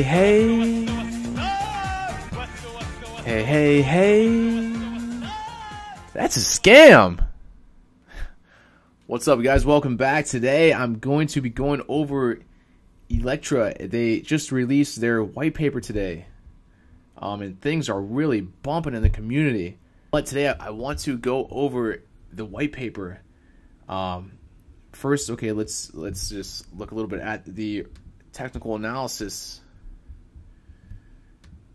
hey. Hey, hey, hey. That's a scam. What's up, guys? Welcome back. Today, I'm going to be going over Electra. They just released their white paper today. And things are really bumping in the community. But today, I want to go over the white paper. First, okay, let's just look a little bit at the technical analysis.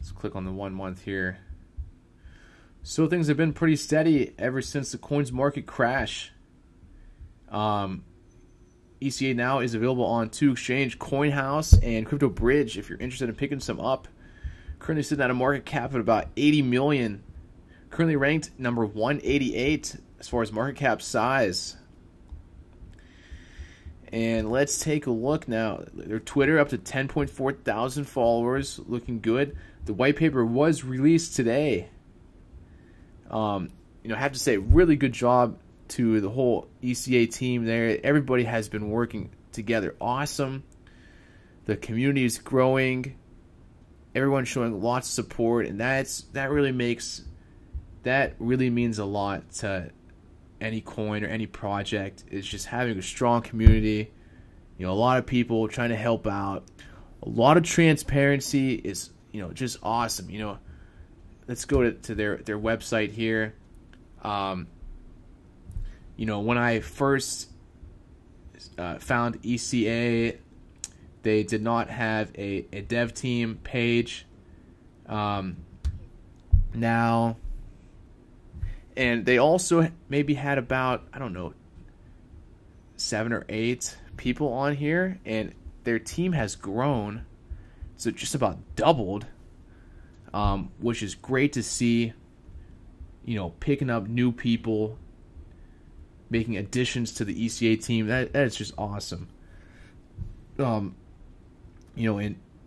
Let's click on the 1 month here. So things have been pretty steady ever since the Coinsmarkets crash. ECA now is available on 2 exchanges, CoinHouse and Crypto Bridge, if you're interested in picking some up. Currently sitting at a market cap of about 80 million. Currently ranked number 188 as far as market cap size. And let's take a look now. Their Twitter up to 10.4 thousand followers, looking good. The white paper was released today. I have to say, really good job to the whole ECA team there. Everybody has been working together. Awesome. The community is growing. Everyone's showing lots of support, and that really means a lot to any coin or any project. Is just having a strong community. A lot of people trying to help out. A lot of transparency is just awesome. Let's go to their website here. When I first found ECA, they did not have a dev team page. Now, and they also maybe had about, I don't know, 7 or 8 people on here, and their team has grown, so just about doubled, which is great to see. Picking up new people, making additions to the ECA team, that is just awesome. And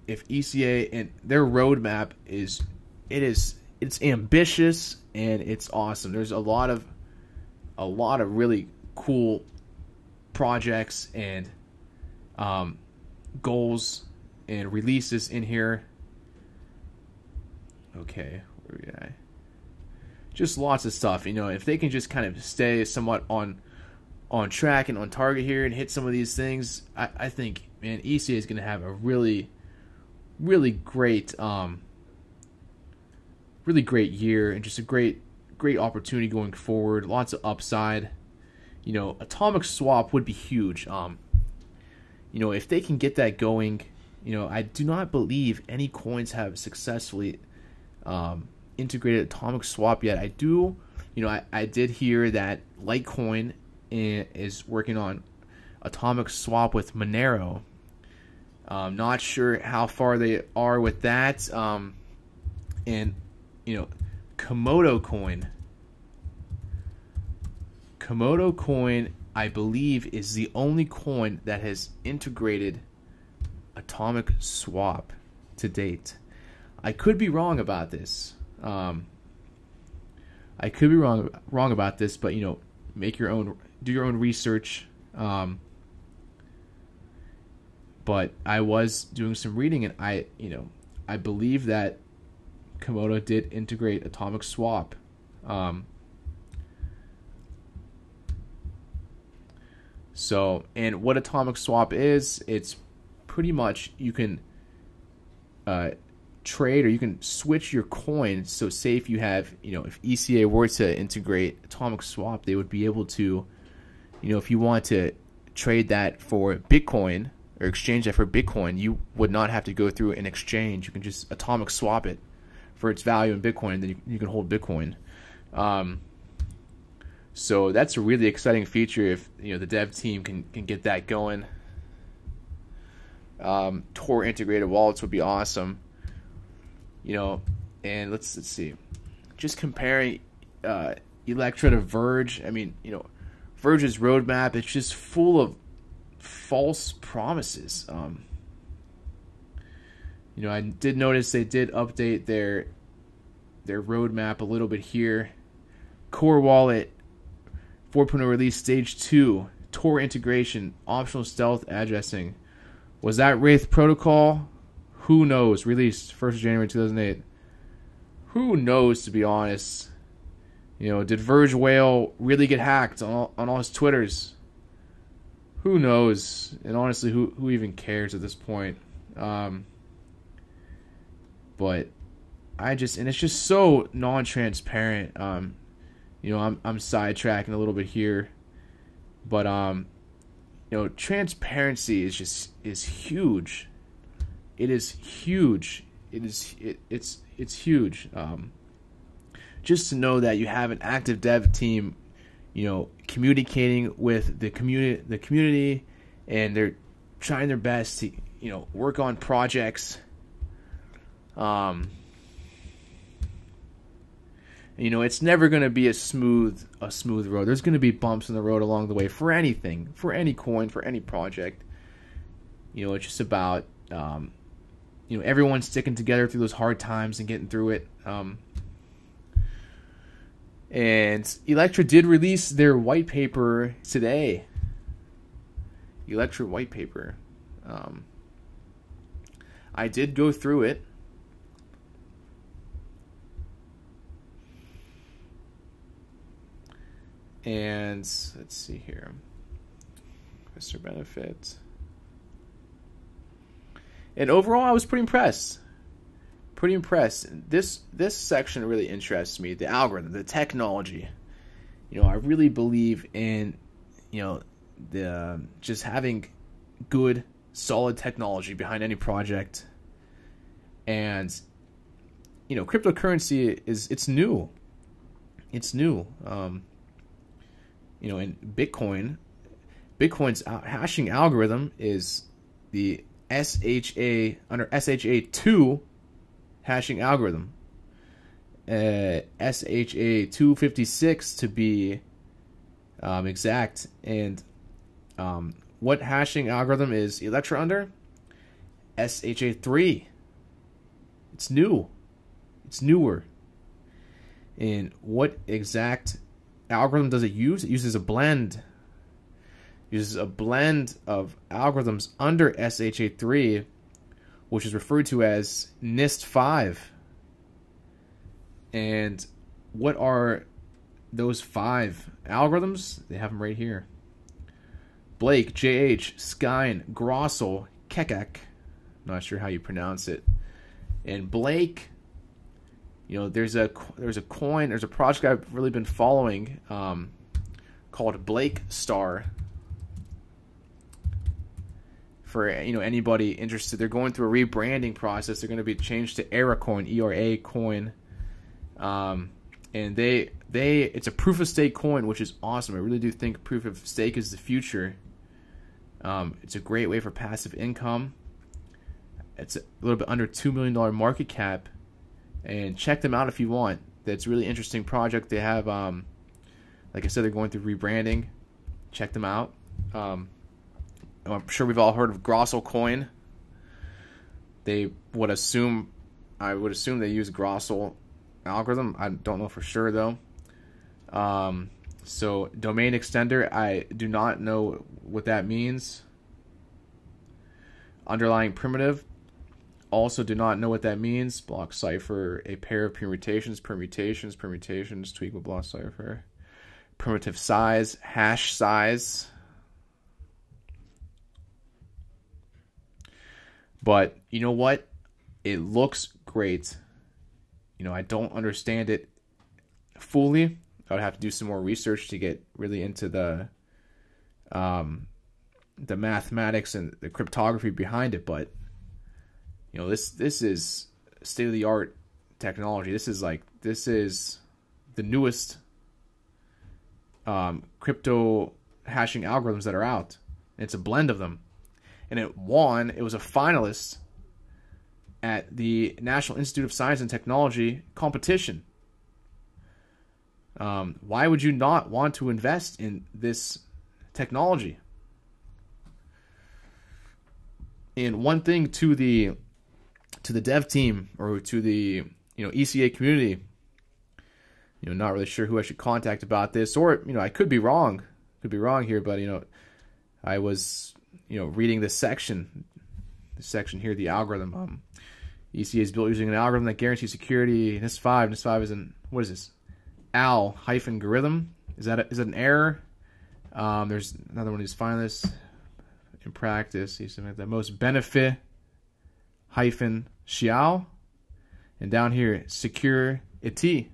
if ECA and their roadmap it's ambitious and it's awesome. There's a lot of really cool projects and goals and releases in here. Okay, where are we at? Just lots of stuff. If they can just kind of stay somewhat on track and on target here and hit some of these things, I think, man, ECA is going to have a really great year and just a great opportunity going forward. Lots of upside. Atomic swap would be huge. If they can get that going, I do not believe any coins have successfully integrated atomic swap yet. I did hear that Litecoin is working on atomic swap with Monero. Not sure how far they are with that. And Komodo coin, I believe, is the only coin that has integrated atomic swap to date. I could be wrong about this. I could be wrong about this, but do your own research. But I was doing some reading, and I believe that Komodo did integrate atomic swap. So, and what atomic swap is, it's pretty much you can trade, or you can switch your coin. So say if you have, if ECA were to integrate atomic swap, they would be able to, if you want to trade that for Bitcoin or exchange that for Bitcoin, you would not have to go through an exchange. You can just atomic swap it for its value in Bitcoin, and then you can hold Bitcoin. So that's a really exciting feature if the dev team can get that going. Tor integrated wallets would be awesome. And let's see. Just comparing Electra to Verge. I mean, Verge's roadmap, it's just full of false promises. I did notice they did update their roadmap a little bit here. Core wallet 4.0 release stage 2, Tor integration, optional stealth addressing. Was that Wraith protocol? Who knows? Released 1st of January 2008. Who knows, to be honest? You know, did Verge Whale really get hacked on all his Twitters? Who knows? And honestly, who even cares at this point? But and it's just so non-transparent. You know, I'm sidetracking a little bit here, but you know, transparency is huge. It is huge. It's huge. Just to know that you have an active dev team, you know, communicating with the community, and they're trying their best to, you know, work on projects. You know, it's never going to be a smooth road. There's going to be bumps in the road along the way for anything, for any coin, for any project. You know, it's just about you know, everyone sticking together through those hard times and getting through it. And Electra did release their white paper today. Electra white paper. I did go through it. And let's see here. Investor benefit. And overall, I was pretty impressed. Pretty impressed. This section really interests me. The algorithm, the technology. You know, I really believe in, you know, the just having good, solid technology behind any project. And, you know, cryptocurrency it's new. It's new. You know, in Bitcoin's hashing algorithm is the SHA-2 hashing algorithm. SHA-256 to be exact. And what hashing algorithm is Electra under? SHA-3. It's new. It's newer. And what exact algorithm does it use? It uses a blend. It uses a blend of algorithms under SHA-3, which is referred to as NIST5. And what are those 5 algorithms? They have them right here. Blake, JH, Skyn, Grossel, Kekek. Not sure how you pronounce it. And Blake, you know, there's a project I've really been following called Blake Star. For, you know, anybody interested, they're going through a rebranding process. They're going to be changed to ERA coin, ERA coin, and it's a proof of stake coin, which is awesome. I really do think proof of stake is the future. It's a great way for passive income. It's a little bit under $2 million market cap. And check them out if you want. That's a really interesting project. They have, like I said, they're going through rebranding. Check them out. I'm sure we've all heard of Grossel coin. I would assume they use Grossel algorithm. I don't know for sure though. So domain extender, I do not know what that means. Underlying primitive, also do not know what that means. Block cipher, a pair of permutations, tweak with block cipher. Primitive size, hash size. But you know what? It looks great. You know, I don't understand it fully. I would have to do some more research to get really into the mathematics and the cryptography behind it, but you know, this is state of the art technology. This is the newest crypto hashing algorithms that are out. It's a blend of them, and it was a finalist at the National Institute of Science and Technology competition. Why would you not want to invest in this technology? And one thing to the dev team, or to the ECA community, not really sure who I should contact about this, or I could be wrong here, but I was reading this section here, the algorithm. ECA is built using an algorithm that guarantees security. NIST5. NIST5 is an, what is this? Al-algorithm. Is that an error? There's another one who's finding this in practice. He's the most benefit Xiao. And down here, secure it.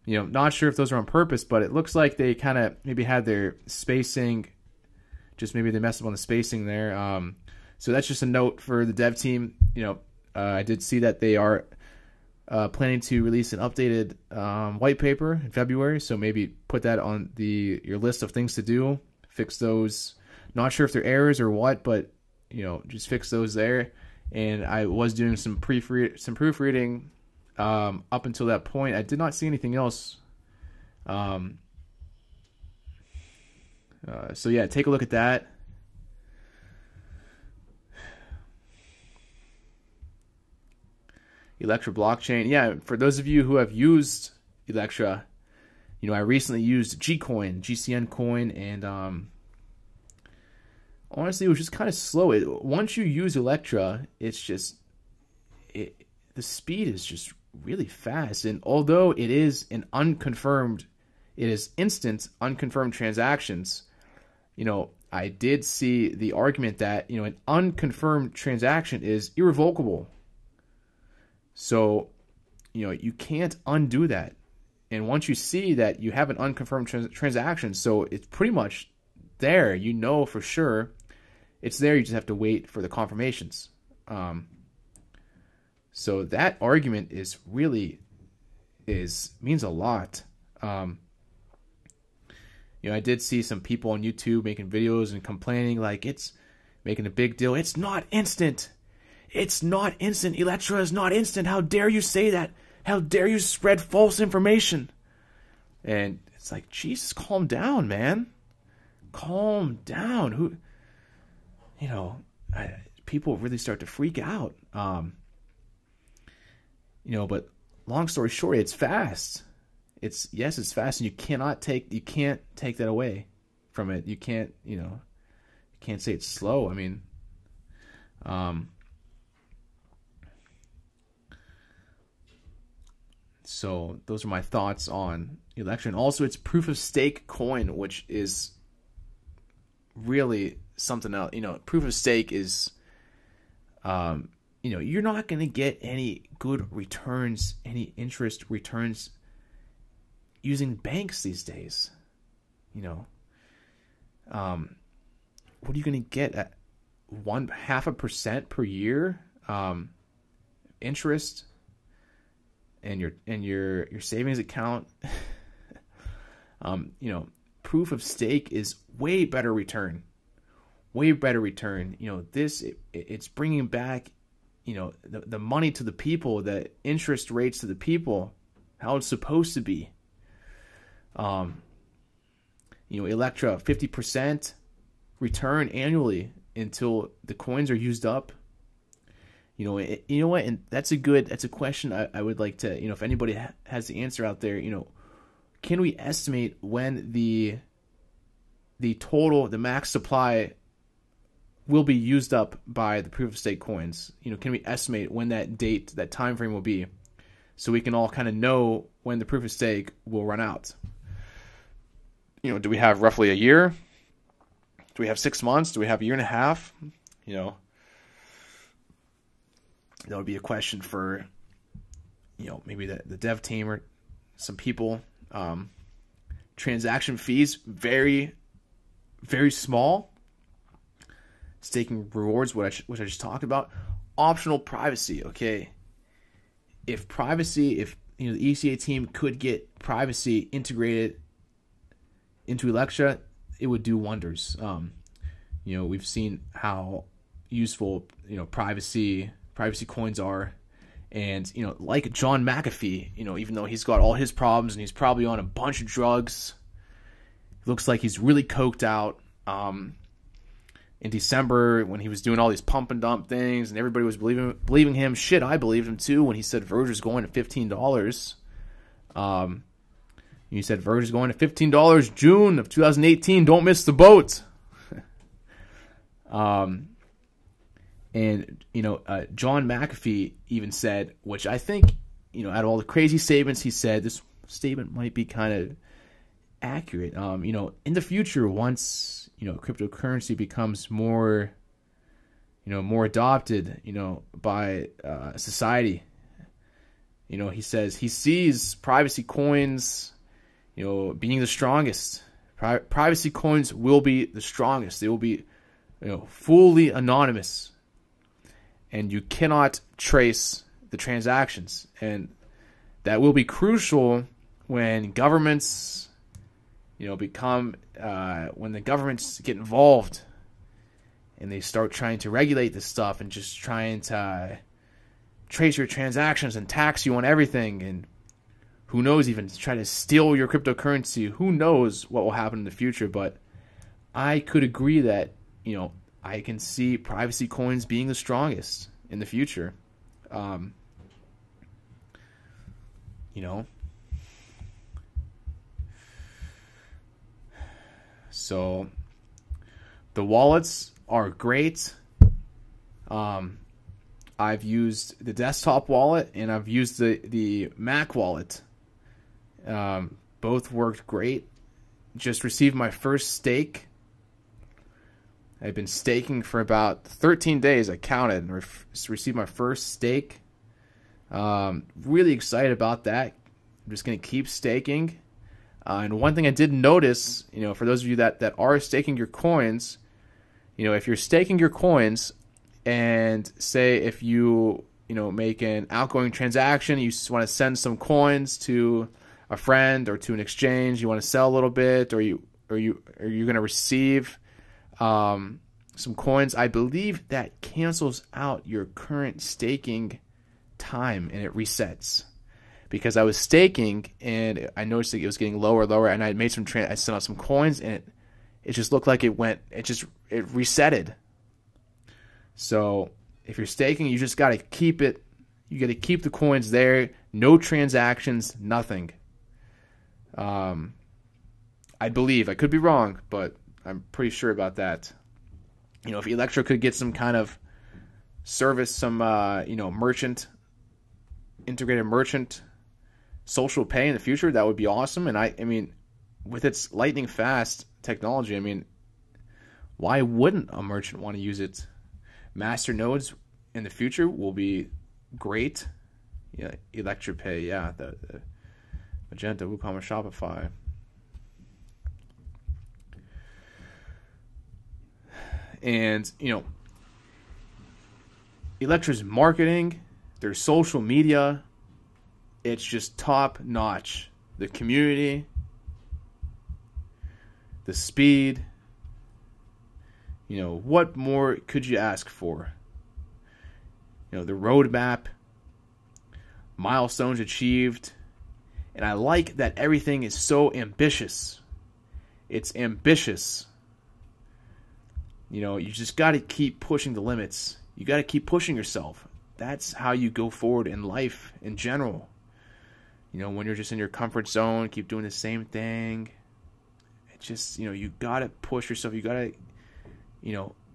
Not sure if those are on purpose, but it looks like they kind of maybe had their spacing, just maybe they messed up on the spacing there. So that's just a note for the dev team. I did see that they are planning to release an updated white paper in February, so maybe put that on your list of things to do. Fix those. Not sure if they're errors or what, but just fix those there. And I was doing some proofreading up until that point. I did not see anything else. So yeah, take a look at that. Electra blockchain. Yeah, for those of you who have used Electra, I recently used GCN coin, and honestly, it was just kind of slow. Once you use Electra, it's just the speed is just really fast. And although it is instant unconfirmed transactions, I did see the argument that an unconfirmed transaction is irrevocable. So, you can't undo that. And once you see that you have an unconfirmed transaction, so it's pretty much there, for sure it's there. You just have to wait for the confirmations. So that argument means a lot. I did see some people on YouTube making videos and complaining, like, it's making a big deal. It's not instant. It's not instant. Electra is not instant. How dare you say that? How dare you spread false information? And it's like, Jesus, calm down, man. Calm down. People really start to freak out. But long story short, it's fast. It's fast, and you can't take that away from it. You can't say it's slow. I mean, so those are my thoughts on Electra. And also, it's proof of stake coin, which is really something else. Proof of stake is, you're not going to get any good returns, any interest returns using banks these days. What are you going to get at 0.5% per year interest? And your savings account, proof of stake is way better return. It's bringing back, the money to the people, the interest rates to the people, how it's supposed to be. Electra, 50% return annually until the coins are used up. And that's a question I would like to, if anybody has the answer out there, can we estimate when the max supply will be used up by the proof of stake coins? Can we estimate when that time frame will be, so we can all kind of know when the proof of stake will run out? Do we have roughly a year? Do we have 6 months? Do we have a year and a half? That would be a question for, maybe the dev team or some people. Transaction fees, very, very small. Staking rewards, which I just talked about. Optional privacy, okay. If the ECA team could get privacy integrated into Electra, it would do wonders. We've seen how useful, privacy coins are. And, like John McAfee, even though he's got all his problems and he's probably on a bunch of drugs, looks like he's really coked out. In December, when he was doing all these pump and dump things and everybody was believing him. Shit, I believed him too when he said Verger's going to $15. He said Verger's going to $15 June of 2018. Don't miss the boat. And, John McAfee even said, which I think, out of all the crazy statements he said, this statement might be kind of accurate. In the future, once, cryptocurrency becomes more, more adopted, by society, he says he sees privacy coins, being the strongest. Privacy coins will be the strongest. They will be, fully anonymous. And you cannot trace the transactions. And that will be crucial when governments, when the governments get involved and they start trying to regulate this stuff and just trying to trace your transactions and tax you on everything, and who knows, even try to steal your cryptocurrency. Who knows what will happen in the future? But I could agree that, I can see privacy coins being the strongest in the future. So the wallets are great. I've used the desktop wallet and I've used the Mac wallet. Both worked great. Just received my first stake. I've been staking for about 13 days. I counted and received my first stake. Really excited about that. I'm just going to keep staking. And one thing I did notice, for those of you that are staking your coins, if you're staking your coins and say if you, make an outgoing transaction, you want to send some coins to a friend or to an exchange, you want to sell a little bit, or you're going to receive some coins, I believe that cancels out your current staking time and it resets. Because I was staking and I noticed that it was getting lower and lower, and I made I sent out some coins and it just looked like it resetted. So if you're staking, you just got to keep it. You got to keep the coins there. No transactions, nothing. I believe, I could be wrong, but I'm pretty sure about that. If Electra could get some kind of service, some integrated merchant social pay in the future, that would be awesome. And I mean, with its lightning fast technology, why wouldn't a merchant want to use it? Masternodes in the future will be great. Yeah, Electra Pay, yeah, the Magenta, WooCommerce, Shopify. And, Electra's marketing, their social media, it's just top notch. The community, the speed, what more could you ask for? The roadmap, milestones achieved, and I like that everything is so ambitious. It's ambitious. You just got to keep pushing the limits. You got to keep pushing yourself. That's how you go forward in life in general. When you're just in your comfort zone, keep doing the same thing. It's just, you got to push yourself. You got to,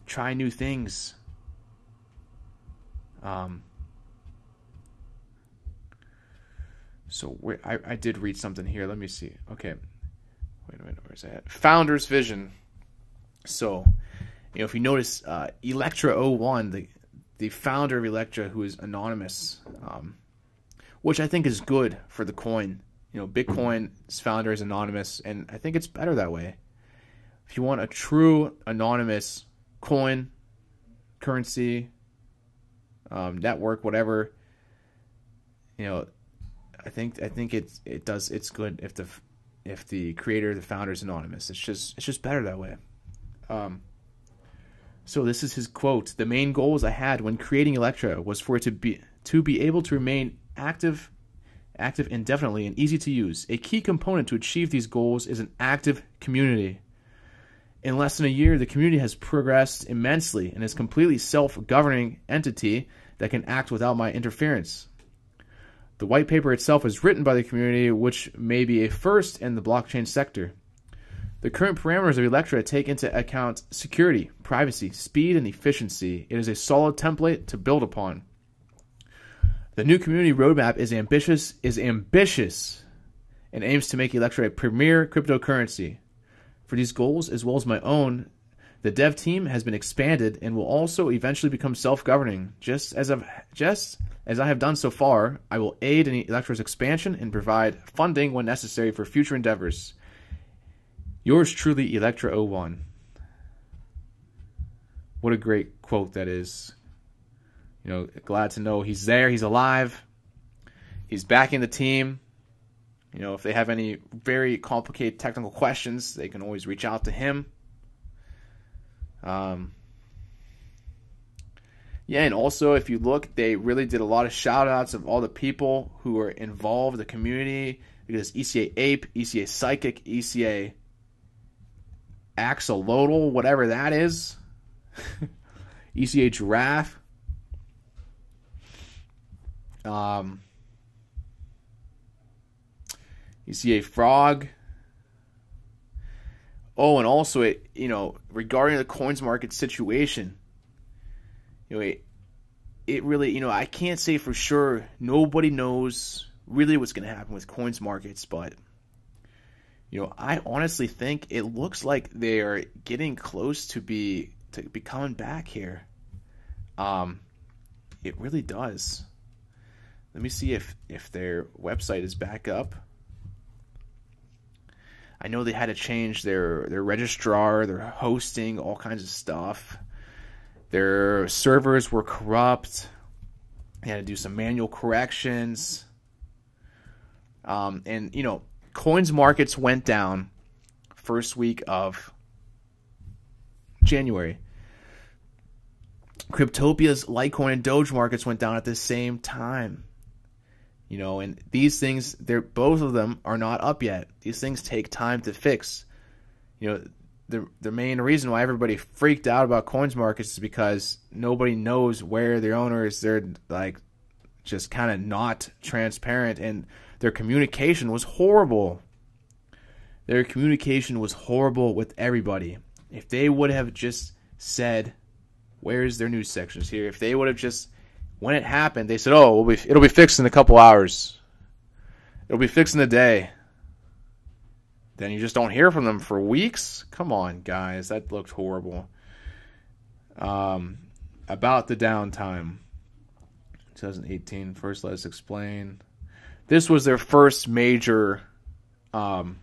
try new things. So I did read something here. Let me see. Okay. Wait a minute. Where's that? Founder's vision. So, if you notice, Electra01, the founder of Electra, who is anonymous, which I think is good for the coin. Bitcoin's founder is anonymous, and I think it's better that way. If you want a true anonymous coin, currency, network, whatever, I think it's good if the creator, the founder is anonymous. It's just better that way. So this is his quote: "The main goals I had when creating Electra was for it to be able to remain active indefinitely and easy to use. A key component to achieve these goals is an active community. In less than a year, the community has progressed immensely and is a completely self-governing entity that can act without my interference. The white paper itself is written by the community, which may be a first in the blockchain sector. The current parameters of Electra take into account security, privacy, speed, and efficiency. It is a solid template to build upon. The new community roadmap is ambitious, and aims to make Electra a premier cryptocurrency. For these goals, as well as my own, the dev team has been expanded and will also eventually become self-governing. Just as I have done so far, I will aid in Electra's expansion and provide funding when necessary for future endeavors. Yours truly, Electra01. What a great quote that is. You know, glad to know he's there, he's alive, he's backing the team. You know, if they have any very complicated technical questions, they can always reach out to him. Yeah, and also if you look, they really did a lot of shout outs of all the people who are involved in the community. Because ECA Ape, ECA Psychic, ECA Axolotl, whatever that is. ECA Giraffe. ECA Frog. Oh, and also regarding the Coinsmarkets situation, it really, I can't say for sure. Nobody knows really what's going to happen with Coinsmarkets, but I honestly think it looks like they are getting close to be coming back here. It really does. Let me see if their website is back up. I know they had to change their registrar, their hosting, all kinds of stuff. Their servers were corrupt. They had to do some manual corrections. And Coinsmarkets went down first week of January. Cryptopia's Litecoin and Doge markets went down at the same time. And these things, both of them are not up yet. These things take time to fix. The main reason why everybody freaked out about Coinsmarkets is because nobody knows where their owners, they're like just kind of not transparent, and their communication was horrible. Their communication was horrible with everybody. If they would have just said, where's their news sections here? If they would have just, when it happened, they said, oh, it'll be fixed in a couple hours. It'll be fixed in a day. Then you just don't hear from them for weeks? Come on, guys. That looked horrible. About the downtime. 2018. First, let us explain. This was their first major update.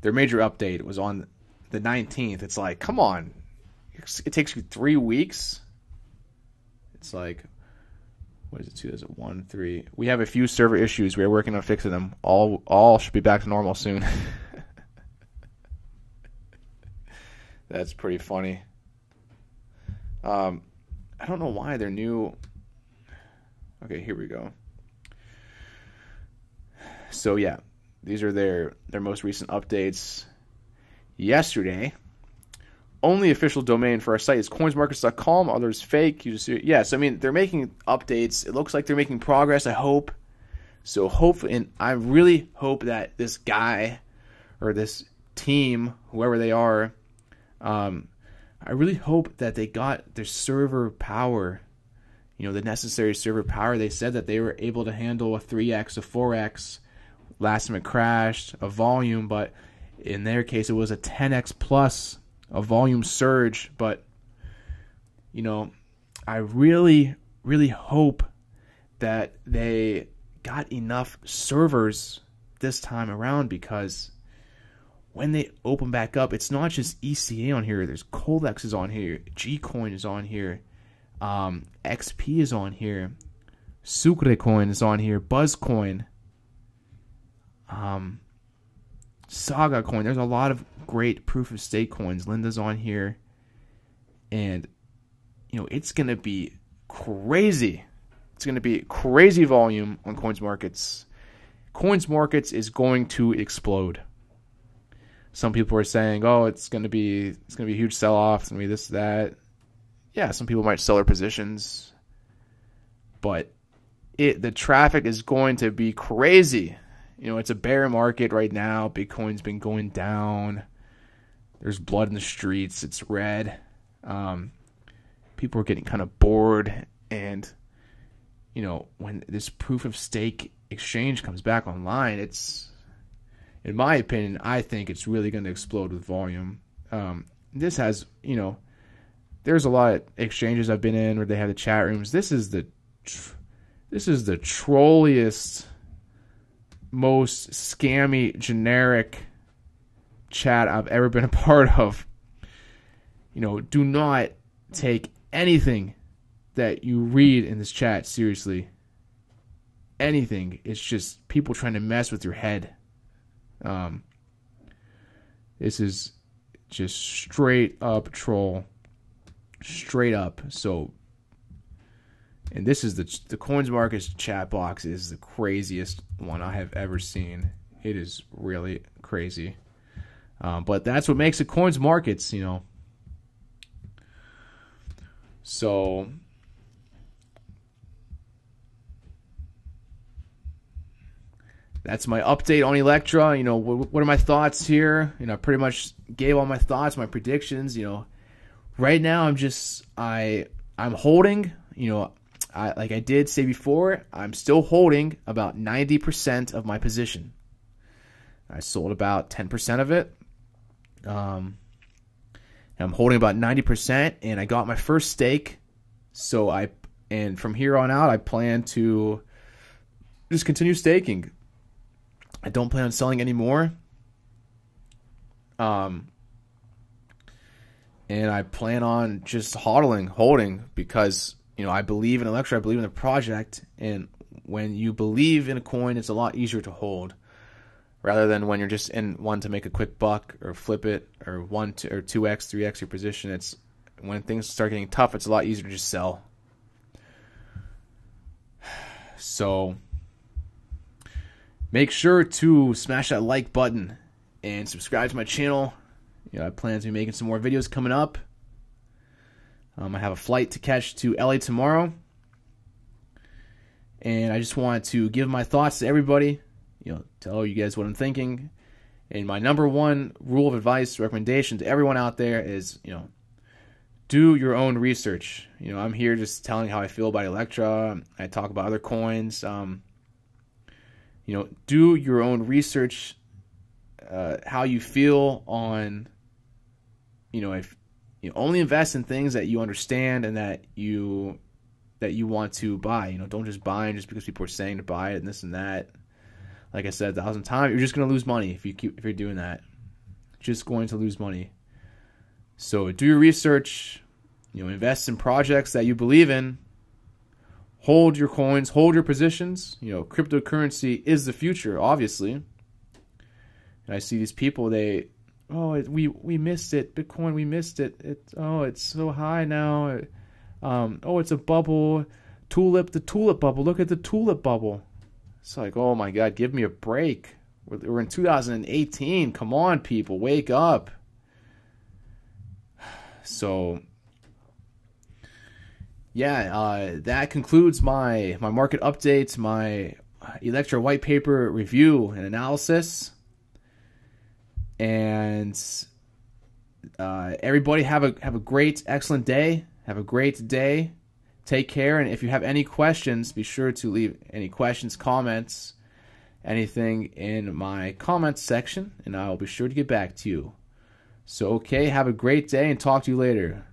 It was on the 19th. It's like, come on. It takes you 3 weeks. It's like, what is it, 2001, 3? We have a few server issues. We are working on fixing them. All should be back to normal soon. That's pretty funny. I don't know why they're new. Okay, here we go. So yeah, these are their most recent updates. Yesterday, only official domain for our site is coinsmarkets.com. Others fake. Yes, I mean, they're making updates. It looks like they're making progress, I hope. So and I really hope that this guy or this team, whoever they are, I really hope that they got their server power, the necessary server power. They said that they were able to handle a 3x, a 4x, last time it crashed, a volume, but in their case it was a 10x plus, a volume surge. But I really, really hope that they got enough servers this time around, because when they open back up, it's not just ECA on here. There's Codex is on here, Gcoin is on here, XP is on here, Sucrecoin is on here, Buzzcoin, Saga Coin. There's a lot of great proof of stake coins. Linda's on here, and it's gonna be crazy. It's gonna be crazy volume on Coinsmarkets. Coinsmarkets is going to explode. Some people are saying, "Oh, it's gonna be a huge sell-off. It's gonna be this, that." Yeah, some people might sell their positions, but the traffic is going to be crazy. You know, it's a bear market right now. Bitcoin's been going down. There's blood in the streets. It's red. People are getting kind of bored. And, you know, when this proof of stake exchange comes back online, it's, in my opinion, I think it's really going to explode with volume. This has, you know, there's a lot of exchanges I've been in where they have the chat rooms. This is the trolliest, most scammy, generic chat I've ever been a part of. You know, do not take anything that you read in this chat seriously. Anything. It's just people trying to mess with your head. This is just straight up troll. Straight up. So, and this is the Coinsmarkets chat box is the craziest one I have ever seen. It is really crazy. But that's what makes it Coinsmarkets, you know. So, that's my update on Electra. You know, what are my thoughts here? You know, I pretty much gave all my thoughts, my predictions. You know, right now I'm holding. You know, like I did say before, I'm still holding about 90% of my position. I sold about 10% of it. I'm holding about 90%, and I got my first stake. So and from here on out, I plan to just continue staking. I don't plan on selling anymore. And I plan on just holding because, you know, I believe in Electra, I believe in the project, and when you believe in a coin, it's a lot easier to hold rather than when you're just in one to make a quick buck or flip it or 2x, 3x your position. It's when things start getting tough, it's a lot easier to just sell. So make sure to smash that like button and subscribe to my channel. You know, I plan to be making some more videos coming up. I have a flight to catch to LA tomorrow. And I just want to give my thoughts to everybody. You know, tell you guys what I'm thinking. And my number one rule of advice, recommendation to everyone out there is, you know, do your own research. You know, I'm here just telling how I feel about Electra. I talk about other coins. You know, do your own research, how you feel on, you know, if you only invest in things that you understand and that you want to buy. You know, don't just buy just because people are saying to buy it and this and that. Like I said 1,000 times, you're just going to lose money if you're doing that. Just going to lose money. So do your research. You know, invest in projects that you believe in. Hold your coins, hold your positions. You know, cryptocurrency is the future, obviously. And I see these people, we missed it. Bitcoin, we missed it. It's so high now. It's a bubble. The tulip bubble. Look at the tulip bubble. It's like, oh my God, give me a break. We're in 2018. Come on, people, wake up. So, yeah, that concludes my market updates, my Electra white paper review and analysis. And everybody have a great, excellent day. Have a great day. Take care. And if you have any questions, be sure to leave any questions, comments, anything in my comments section, and I will be sure to get back to you. So, okay, have a great day and talk to you later.